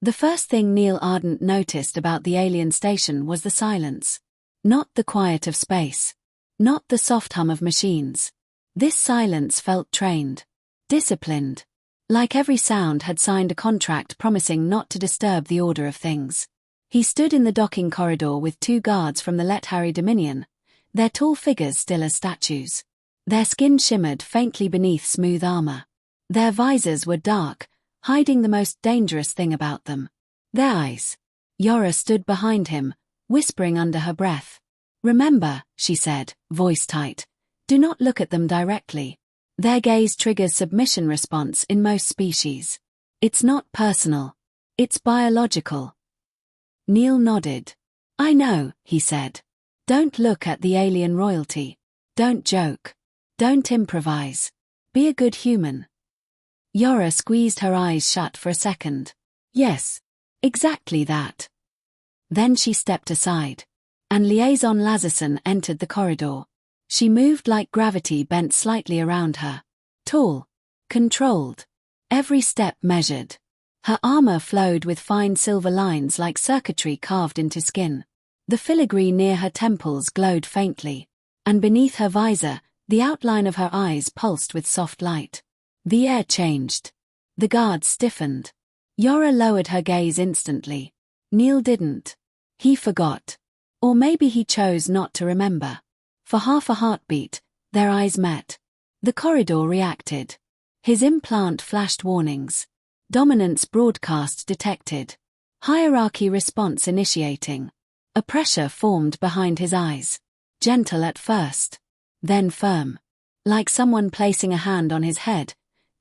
The first thing Neil Ardent noticed about the alien station was the silence. Not the quiet of space. Not the soft hum of machines. This silence felt trained. Disciplined. Like every sound had signed a contract promising not to disturb the order of things. He stood in the docking corridor with 2 guards from the Let Harry Dominion, their tall figures still as statues. Their skin shimmered faintly beneath smooth armor. Their visors were dark, hiding the most dangerous thing about them. Their eyes. Yora stood behind him, whispering under her breath. "Remember," she said, voice tight, "do not look at them directly. Their gaze triggers submission response in most species. It's not personal. It's biological." Neil nodded. "I know," he said. "Don't look at the alien royalty. Don't joke. Don't improvise. Be a good human." Yora squeezed her eyes shut for a second. "Yes. Exactly that." Then she stepped aside. And Liaison Lazarson entered the corridor. She moved like gravity bent slightly around her. Tall. Controlled. Every step measured. Her armor flowed with fine silver lines like circuitry carved into skin. The filigree near her temples glowed faintly. And beneath her visor, the outline of her eyes pulsed with soft light. The air changed. The guards stiffened. Yora lowered her gaze instantly. Neil didn't. He forgot. Or maybe he chose not to remember. For half a heartbeat, their eyes met. The corridor reacted. His implant flashed warnings. Dominance broadcast detected. Hierarchy response initiating. A pressure formed behind his eyes. Gentle at first. Then firm. Like someone placing a hand on his head,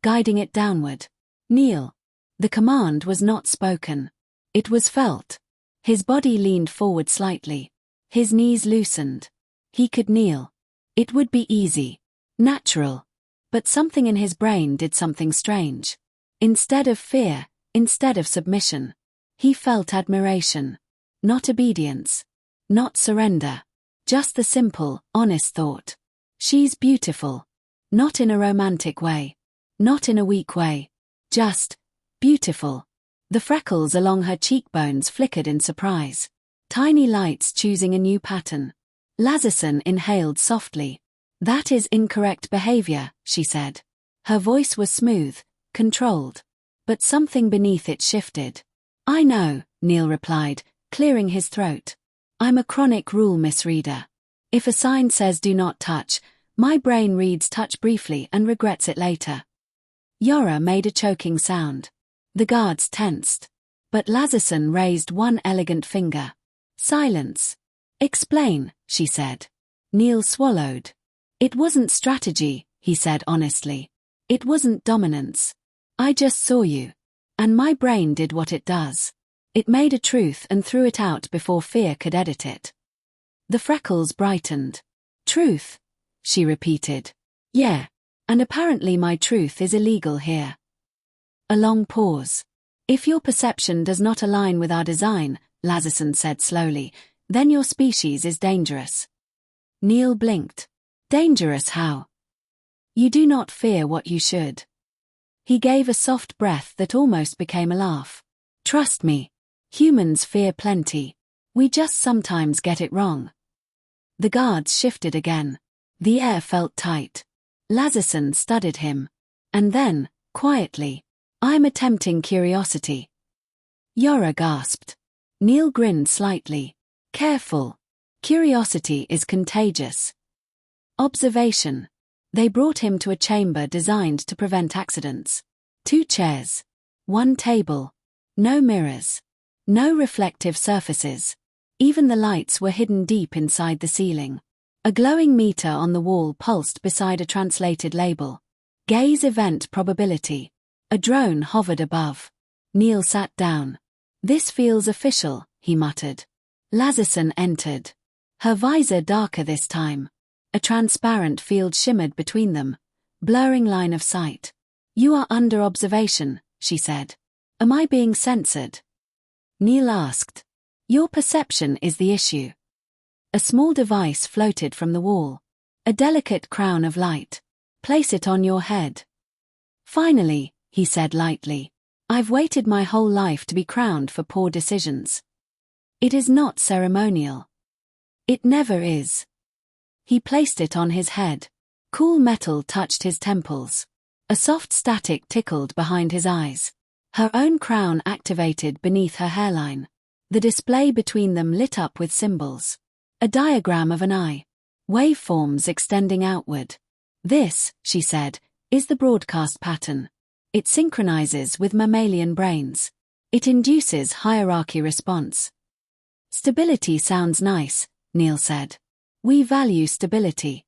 guiding it downward. "Kneel." The command was not spoken. It was felt. His body leaned forward slightly. His knees loosened. He could kneel. It would be easy. Natural. But something in his brain did something strange. Instead of fear, instead of submission, he felt admiration. Not obedience. Not surrender. Just the simple, honest thought. She's beautiful. Not in a romantic way. Not in a weak way. Just beautiful. The freckles along her cheekbones flickered in surprise. Tiny lights choosing a new pattern. Lazarson inhaled softly. "That is incorrect behavior," she said. Her voice was smooth, controlled. But something beneath it shifted. "I know," Neil replied, clearing his throat. "I'm a chronic rule misreader. If a sign says do not touch, my brain reads touch briefly and regrets it later." Yora made a choking sound. The guards tensed. But Lazarson raised one elegant finger. "Silence." "Explain," she said. Neil swallowed. "It wasn't strategy," he said honestly. "It wasn't dominance. I just saw you. And my brain did what it does. It made a truth and threw it out before fear could edit it." The freckles brightened. "Truth," she repeated. "Yeah. And apparently my truth is illegal here." A long pause. "If your perception does not align with our design," Lazarson said slowly, "then your species is dangerous." Neil blinked. "Dangerous how?" "You do not fear what you should." He gave a soft breath that almost became a laugh. "Trust me. Humans fear plenty. We just sometimes get it wrong." The guards shifted again. The air felt tight. Lazarson studied him. And then, quietly, "I'm attempting curiosity." Yora gasped. Neil grinned slightly. "Careful. Curiosity is contagious." Observation. They brought him to a chamber designed to prevent accidents. 2 chairs. 1 table. No mirrors. No reflective surfaces. Even the lights were hidden deep inside the ceiling. A glowing meter on the wall pulsed beside a translated label. "Gaze event probability." A drone hovered above. Neil sat down. "This feels official," he muttered. Lazarson entered. Her visor darker this time. A transparent field shimmered between them, blurring line of sight. "You are under observation," she said. "Am I being censored?" Neil asked. "Your perception is the issue." A small device floated from the wall. A delicate crown of light. "Place it on your head." "Finally," he said lightly. I've waited my whole life to be crowned for poor decisions. It is not ceremonial. It never is. He placed it on his head. Cool metal touched his temples. A soft static tickled behind his eyes. Her own crown activated beneath her hairline. The display between them lit up with symbols. A diagram of an eye. Waveforms extending outward. This, she said, is the broadcast pattern. It synchronizes with mammalian brains. It induces hierarchy response. Stability sounds nice, Neil said. We value stability.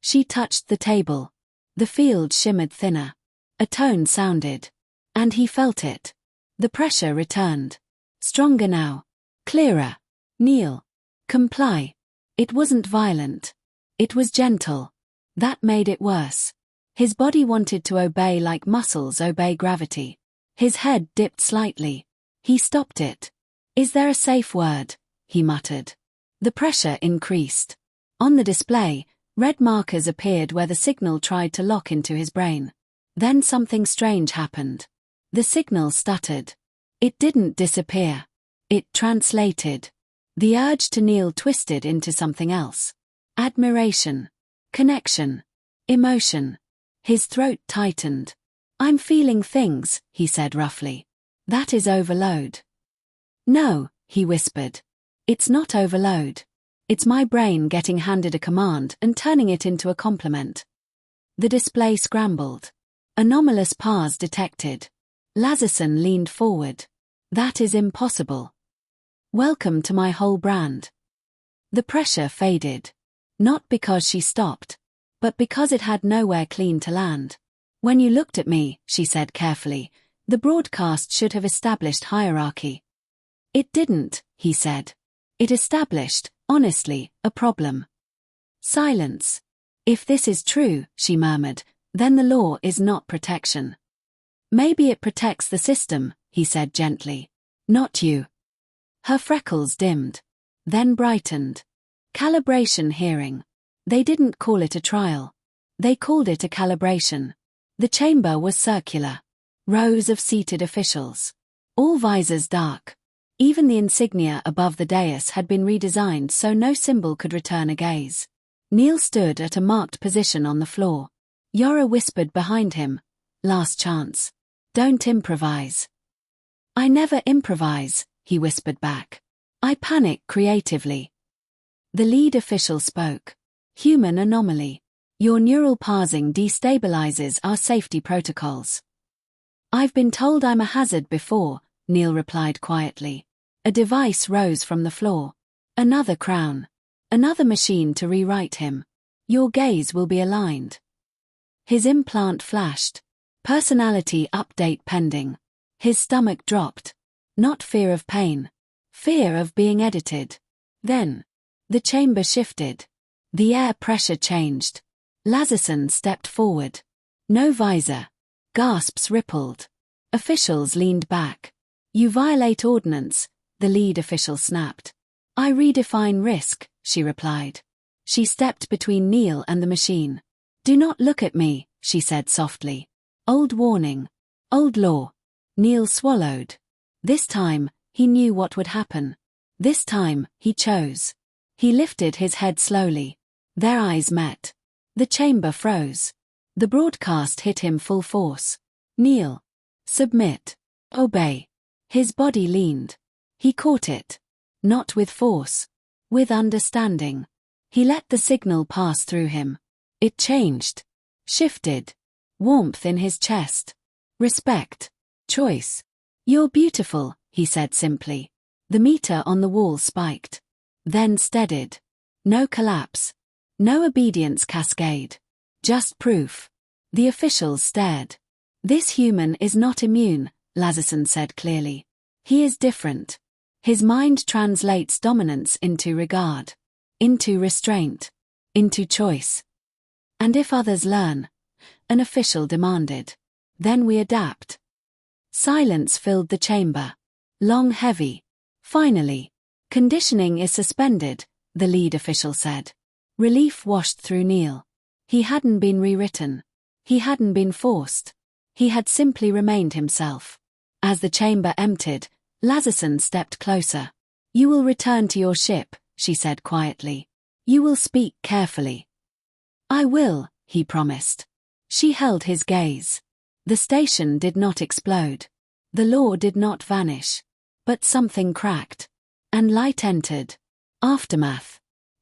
She touched the table. The field shimmered thinner. A tone sounded. And he felt it. The pressure returned. Stronger now. Clearer. Neil. Comply. It wasn't violent. It was gentle. That made it worse. His body wanted to obey like muscles obey gravity. His head dipped slightly. He stopped it. Is there a safe word? He muttered. The pressure increased. On the display, red markers appeared where the signal tried to lock into his brain. Then something strange happened. The signal stuttered. It didn't disappear. It translated. The urge to kneel twisted into something else. Admiration. Connection. Emotion. His throat tightened. I'm feeling things, he said roughly. That is overload. No, he whispered. It's not overload. It's my brain getting handed a command and turning it into a compliment. The display scrambled. Anomalous pars detected. Lazarson leaned forward. That is impossible. Welcome to my whole brand. The pressure faded. Not because she stopped, but because it had nowhere clean to land. When you looked at me, she said carefully, the broadcast should have established hierarchy. It didn't, he said. It established, honestly, a problem. Silence. If this is true, she murmured, then the law is not protection. Maybe it protects the system, he said gently. Not you. Her freckles dimmed. Then brightened. Calibration hearing. They didn't call it a trial. They called it a calibration. The chamber was circular. Rows of seated officials. All visors dark. Even the insignia above the dais had been redesigned so no symbol could return a gaze. Neil stood at a marked position on the floor. Yora whispered behind him. Last chance. Don't improvise. I never improvise, he whispered back. I panic creatively. The lead official spoke. Human anomaly. Your neural parsing destabilizes our safety protocols. I've been told I'm a hazard before, Neil replied quietly. A device rose from the floor. Another crown. Another machine to rewrite him. Your gaze will be aligned. His implant flashed. Personality update pending. His stomach dropped. Not fear of pain. Fear of being edited. Then. The chamber shifted. The air pressure changed. Lazarson stepped forward. No visor. Gasps rippled. Officials leaned back. You violate ordinance, the lead official snapped. I redefine risk, she replied. She stepped between Neil and the machine. Do not look at me, she said softly. Old warning. Old law. Neil swallowed. This time, he knew what would happen. This time, he chose. He lifted his head slowly. Their eyes met. The chamber froze. The broadcast hit him full force. Kneel. Submit. Obey. His body leaned. He caught it. Not with force. With understanding. He let the signal pass through him. It changed. Shifted. Warmth in his chest. Respect. Choice. You're beautiful, he said simply. The meter on the wall spiked. Then steadied. No collapse. No obedience cascade. Just proof. The officials stared. This human is not immune, Lazarson said clearly. He is different. His mind translates dominance into regard. Into restraint. Into choice. And if others learn, an official demanded, then we adapt. Silence filled the chamber. Long heavy. Finally. Conditioning is suspended, the lead official said. Relief washed through Neil. He hadn't been rewritten. He hadn't been forced. He had simply remained himself. As the chamber emptied, Lazarson stepped closer. "You will return to your ship," she said quietly. "You will speak carefully." "I will," he promised. She held his gaze. The station did not explode. The lore did not vanish. But something cracked. And light entered. Aftermath.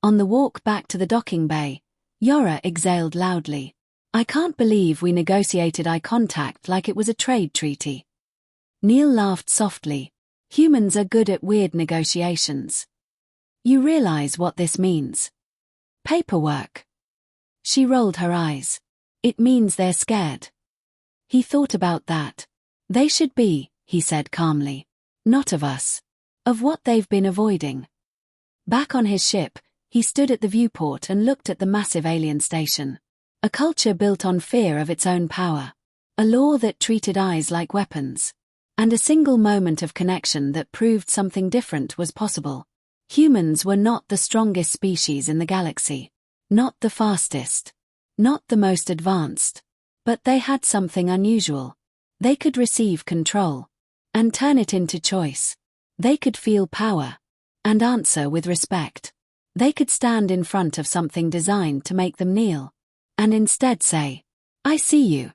On the walk back to the docking bay, Yora exhaled loudly. "I can't believe we negotiated eye contact like it was a trade treaty." Neil laughed softly. "Humans are good at weird negotiations. You realize what this means?" "Paperwork." She rolled her eyes. "It means they're scared." He thought about that. "They should be," he said calmly. "Not of us. Of what they've been avoiding." Back on his ship, he stood at the viewport and looked at the massive alien station. A culture built on fear of its own power. A law that treated eyes like weapons. And a single moment of connection that proved something different was possible. Humans were not the strongest species in the galaxy. Not the fastest. Not the most advanced. But they had something unusual. They could receive control. And turn it into choice. They could feel power. And answer with respect. They could stand in front of something designed to make them kneel. And instead say, "I see you."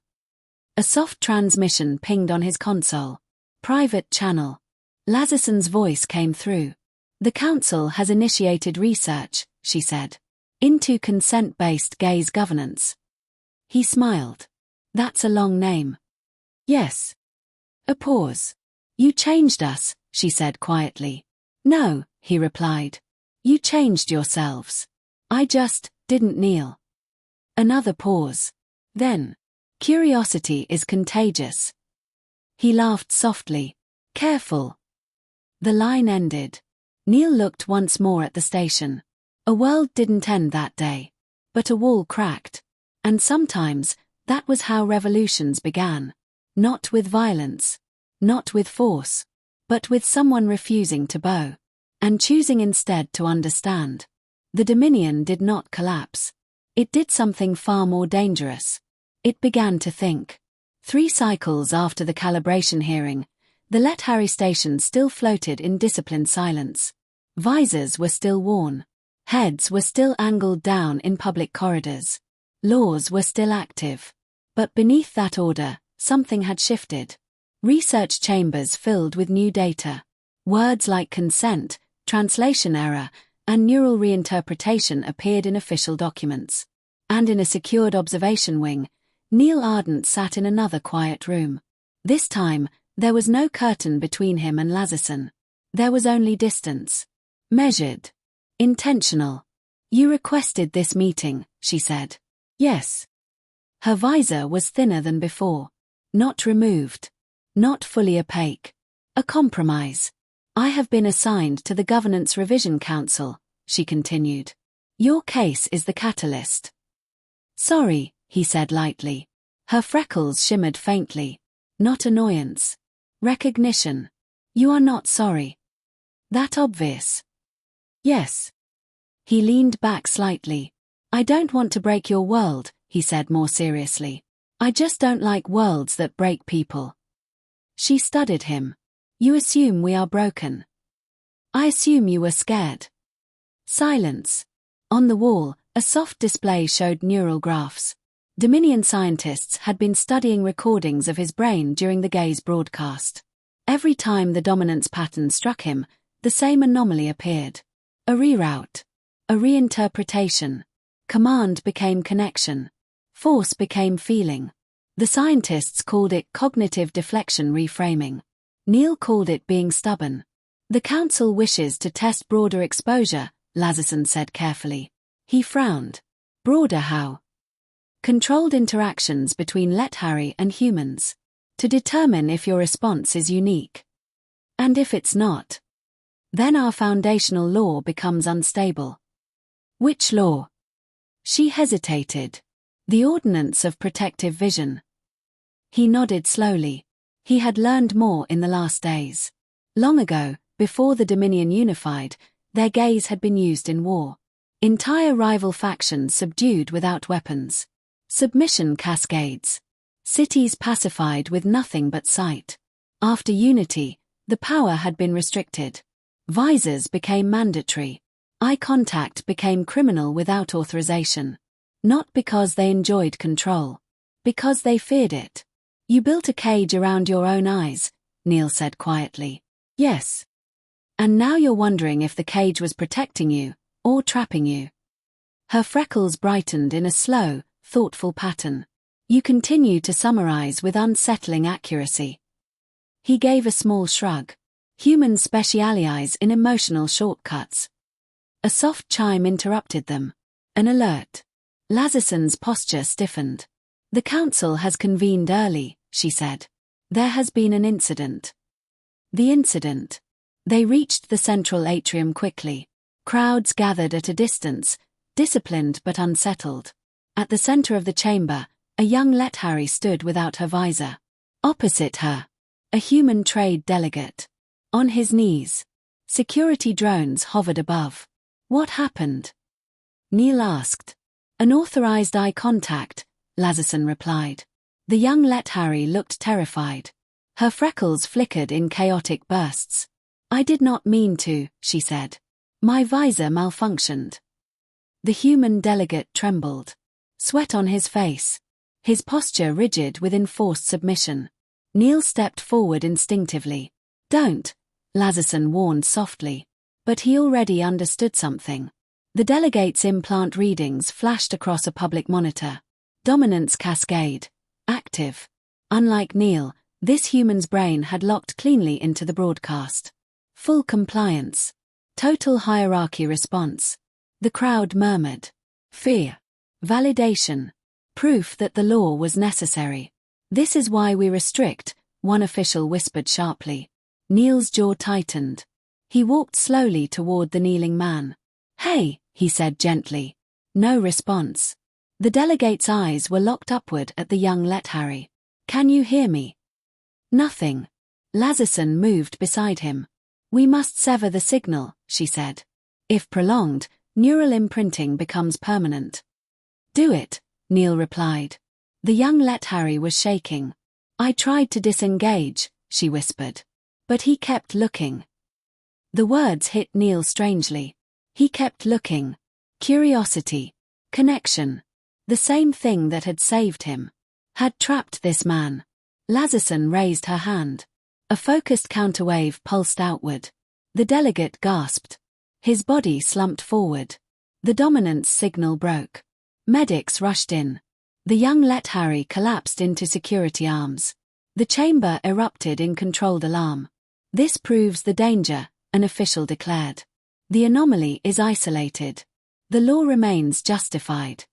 A soft transmission pinged on his console. "Private channel." Lazarson's voice came through. "The Council has initiated research," she said, "into consent-based gaze governance." He smiled. "That's a long name." "Yes." A pause. "You changed us," she said quietly. "No," he replied. "You changed yourselves. I just didn't kneel." Another pause. Then, "Curiosity is contagious." He laughed softly. "Careful." The line ended. Neil looked once more at the station. A world didn't end that day. But a wall cracked. And sometimes, that was how revolutions began. Not with violence. Not with force. But with someone refusing to bow. And choosing instead to understand. The Dominion did not collapse. It did something far more dangerous. It began to think. 3 cycles after the calibration hearing, the Let Harry station still floated in disciplined silence. Visors were still worn. Heads were still angled down in public corridors. Laws were still active. But beneath that order, something had shifted. Research chambers filled with new data. Words like consent, translation error, and neural reinterpretation appeared in official documents. And in a secured observation wing, Neil Ardent sat in another quiet room. This time, there was no curtain between him and Lazarson. There was only distance. Measured. Intentional. "You requested this meeting," she said. "Yes." Her visor was thinner than before. Not removed. Not fully opaque. A compromise. "I have been assigned to the Governance Revision Council," she continued. "Your case is the catalyst." "Sorry," he said lightly. Her freckles shimmered faintly. Not annoyance. Recognition. "You are not sorry." "That obvious?" "Yes." He leaned back slightly. "I don't want to break your world," he said more seriously. "I just don't like worlds that break people." She studied him. "You assume we are broken." "I assume you were scared." Silence. On the wall, a soft display showed neural graphs. Dominion scientists had been studying recordings of his brain during the gaze broadcast. Every time the dominance pattern struck him, the same anomaly appeared. A reroute. A reinterpretation. Command became connection. Force became feeling. The scientists called it cognitive deflection reframing. Neil called it being stubborn. "The Council wishes to test broader exposure," Lazarson said carefully. He frowned. "Broader how?" "Controlled interactions between Let Harry and humans. To determine if your response is unique. And if it's not, then our foundational law becomes unstable." "Which law?" She hesitated. "The Ordinance of Protective Vision." He nodded slowly. He had learned more in the last days. Long ago, before the Dominion unified, their gaze had been used in war. Entire rival factions subdued without weapons. Submission cascades. Cities pacified with nothing but sight. After Unity, the power had been restricted. Visors became mandatory. Eye contact became criminal without authorization. Not because they enjoyed control. Because they feared it. You built a cage around your own eyes, Neil said quietly. Yes. And now you're wondering if the cage was protecting you, or trapping you. Her freckles brightened in a slow, thoughtful pattern. You continue to summarize with unsettling accuracy. He gave a small shrug. Humans specialize in emotional shortcuts. A soft chime interrupted them. An alert. Lazerson's posture stiffened. The council has convened early, she said. There has been an incident. The incident. They reached the central atrium quickly. Crowds gathered at a distance, disciplined but unsettled. At the center of the chamber, a young Letharry stood without her visor. Opposite her, a human trade delegate. On his knees. Security drones hovered above. What happened? Neil asked. Unauthorized eye contact, Lazerson replied. The young Letharry looked terrified. Her freckles flickered in chaotic bursts. I did not mean to, she said. My visor malfunctioned. The human delegate trembled. Sweat on his face. His posture rigid with enforced submission. Neil stepped forward instinctively. Don't, Lazerson warned softly. But he already understood something. The delegate's implant readings flashed across a public monitor. Dominance cascade. Active. Unlike Neil, this human's brain had locked cleanly into the broadcast. Full compliance. Total hierarchy response. The crowd murmured. Fear. Validation. Proof that the law was necessary. This is why we restrict, one official whispered sharply. Neil's jaw tightened. He walked slowly toward the kneeling man. Hey, he said gently. No response. The delegate's eyes were locked upward at the young Letharry. Can you hear me? Nothing. Lazerson moved beside him. We must sever the signal, she said. If prolonged, neural imprinting becomes permanent. Do it, Neil replied. The young Letharry was shaking. I tried to disengage, she whispered. But he kept looking. The words hit Neil strangely. He kept looking. Curiosity. Connection. The same thing that had saved him. Had trapped this man. Lazerson raised her hand. A focused counterwave pulsed outward. The delegate gasped. His body slumped forward. The dominance signal broke. Medics rushed in. The young Letharry collapsed into security arms. The chamber erupted in controlled alarm. This proves the danger, an official declared. The anomaly is isolated. The law remains justified.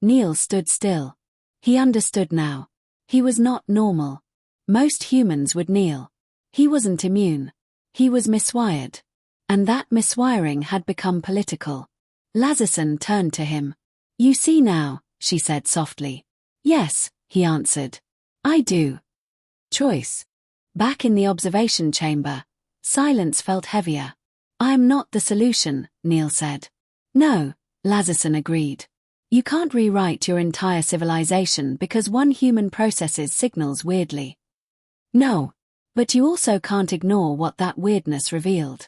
Neil stood still. He understood now. He was not normal. Most humans would kneel. He wasn't immune. He was miswired. And that miswiring had become political. Lazerson turned to him. You see now, she said softly. Yes, he answered. I do. Choice. Back in the observation chamber, silence felt heavier. I am not the solution, Neil said. No, Lazerson agreed. You can't rewrite your entire civilization because one human processes signals weirdly. No, but you also can't ignore what that weirdness revealed.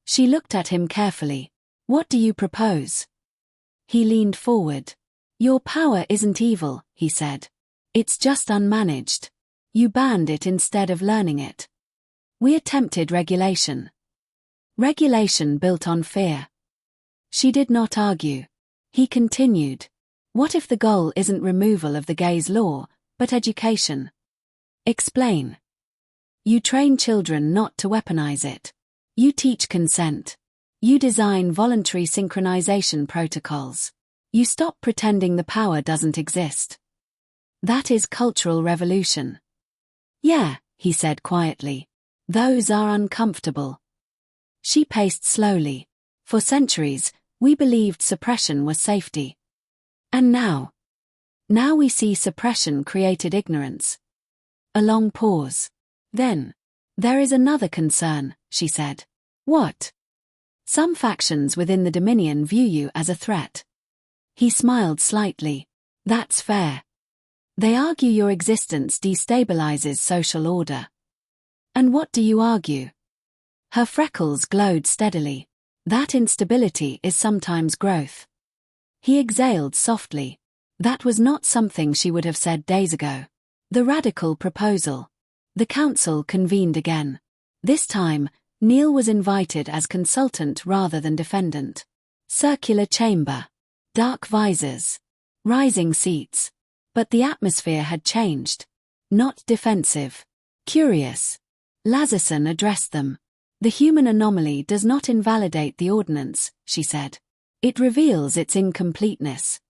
She looked at him carefully. What do you propose? He leaned forward. Your power isn't evil, he said. It's just unmanaged. You banned it instead of learning it. We attempted regulation. Regulation built on fear. She did not argue. He continued. What if the goal isn't removal of the gaze law, but education? Explain. You train children not to weaponize it. You teach consent. You design voluntary synchronization protocols. You stop pretending the power doesn't exist. That is cultural revolution. Yeah, he said quietly. Those are uncomfortable. She paced slowly. For centuries, we believed suppression was safety. And now? Now we see suppression created ignorance. A long pause. Then, there is another concern, she said. What? Some factions within the Dominion view you as a threat. He smiled slightly. That's fair. They argue your existence destabilizes social order. And what do you argue? Her freckles glowed steadily. That instability is sometimes growth. He exhaled softly. That was not something she would have said days ago. The radical proposal. The council convened again. This time, Neil was invited as consultant rather than defendant. Circular chamber. Dark visors. Rising seats. But the atmosphere had changed. Not defensive. Curious. Lazarson addressed them. The human anomaly does not invalidate the ordinance, she said. It reveals its incompleteness.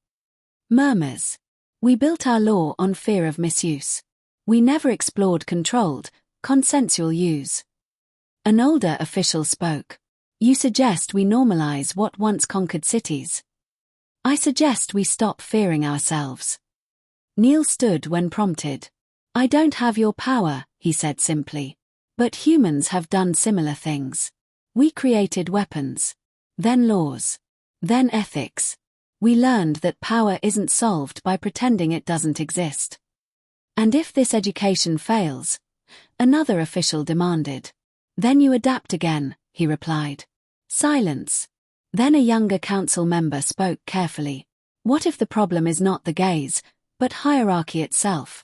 Murmurs. We built our law on fear of misuse. We never explored controlled, consensual use. An older official spoke. You suggest we normalize what once conquered cities. I suggest we stop fearing ourselves. Neil stood when prompted. I don't have your power, he said simply. But humans have done similar things. We created weapons. Then laws. Then ethics. We learned that power isn't solved by pretending it doesn't exist. And if this education fails? Another official demanded. Then you adapt again, he replied. Silence. Then a younger council member spoke carefully. What if the problem is not the gaze, but hierarchy itself?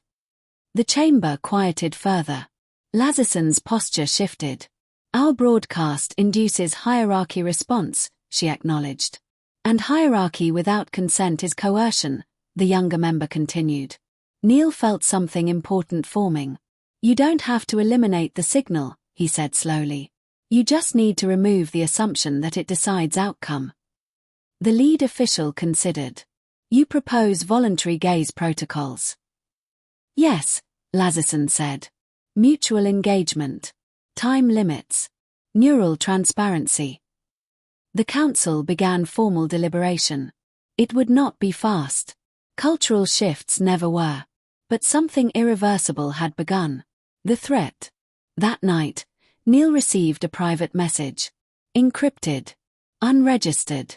The chamber quieted further. Lazarson's posture shifted. Our broadcast induces hierarchy response, she acknowledged. And hierarchy without consent is coercion, the younger member continued. Neil felt something important forming. You don't have to eliminate the signal, he said slowly. You just need to remove the assumption that it decides outcome. The lead official considered. You propose voluntary gaze protocols. Yes, Lazarson said. Mutual engagement. Time limits. Neural transparency. The council began formal deliberation. It would not be fast. Cultural shifts never were. But something irreversible had begun. The threat. That night, Neil received a private message. Encrypted. Unregistered.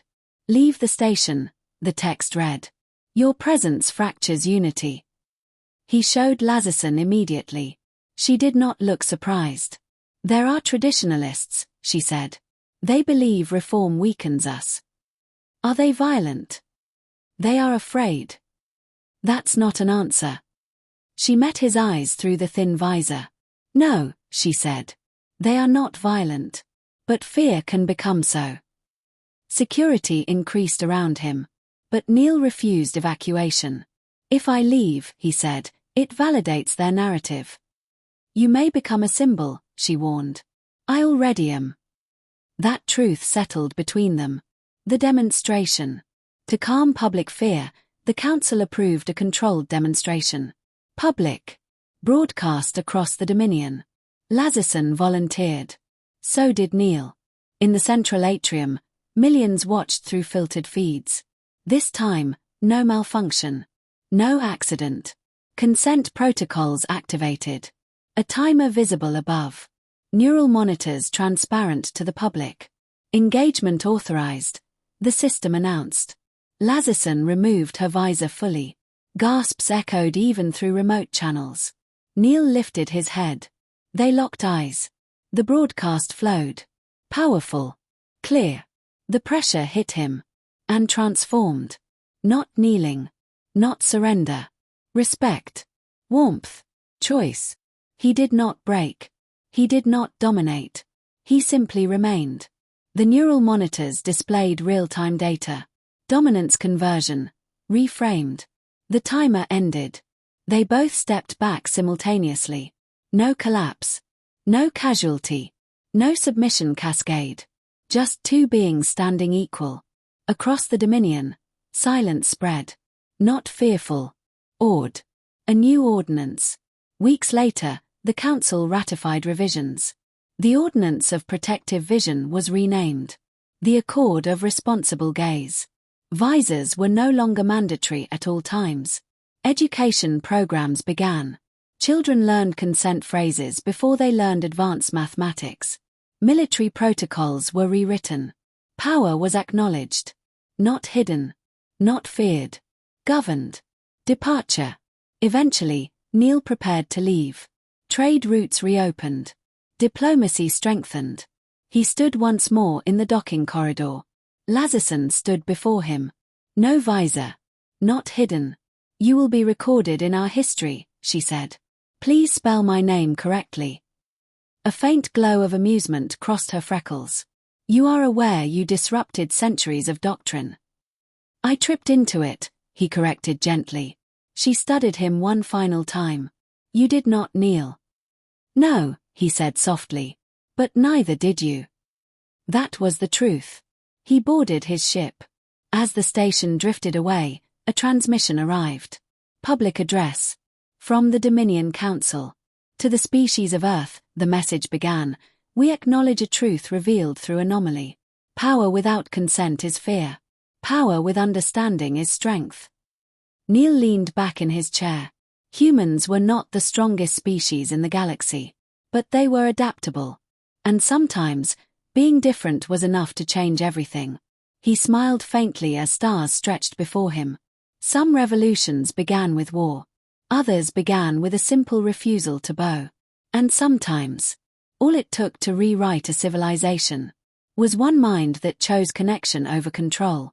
Leave the station, the text read. Your presence fractures unity. He showed Lazarson immediately. She did not look surprised. There are traditionalists, she said. They believe reform weakens us. Are they violent? They are afraid. That's not an answer. She met his eyes through the thin visor. No, she said. They are not violent. But fear can become so. Security increased around him. But Neil refused evacuation. If I leave, he said, it validates their narrative. You may become a symbol, she warned. I already am. That truth settled between them. The demonstration. To calm public fear, the council approved a controlled demonstration. Public. Broadcast across the Dominion. Lazarson volunteered. So did Neil. In the central atrium, millions watched through filtered feeds. This time, no malfunction. No accident. Consent protocols activated. A timer visible above. Neural monitors transparent to the public. Engagement authorized. The system announced. Lazarson removed her visor fully. Gasps echoed even through remote channels. Neil lifted his head. They locked eyes. The broadcast flowed. Powerful. Clear. The pressure hit him. And transformed. Not kneeling. Not surrender. Respect. Warmth. Choice. He did not break. He did not dominate. He simply remained. The neural monitors displayed real-time data. Dominance conversion. Reframed. The timer ended. They both stepped back simultaneously. No collapse. No casualty. No submission cascade. Just two beings standing equal. Across the Dominion, silence spread. Not fearful. Awed. A new ordinance. Weeks later, the council ratified revisions. The Ordinance of Protective Vision was renamed. The Accord of Responsible Gaze. Visors were no longer mandatory at all times. Education programs began. Children learned consent phrases before they learned advanced mathematics. Military protocols were rewritten. Power was acknowledged. Not hidden. Not feared. Governed. Departure. Eventually, Neil prepared to leave. Trade routes reopened. Diplomacy strengthened. He stood once more in the docking corridor. Lazarson stood before him. No visor. Not hidden. You will be recorded in our history, she said. Please spell my name correctly. A faint glow of amusement crossed her freckles. You are aware you disrupted centuries of doctrine. I tripped into it, he corrected gently. She studied him one final time. You did not kneel. No, he said softly. But neither did you. That was the truth. He boarded his ship. As the station drifted away, a transmission arrived. Public address. From the Dominion Council. To the species of Earth, the message began, we acknowledge a truth revealed through anomaly. Power without consent is fear. Power with understanding is strength. Neil leaned back in his chair. Humans were not the strongest species in the galaxy. But they were adaptable. And sometimes, being different was enough to change everything. He smiled faintly as stars stretched before him. Some revolutions began with war. Others began with a simple refusal to bow. And sometimes, all it took to rewrite a civilization was one mind that chose connection over control.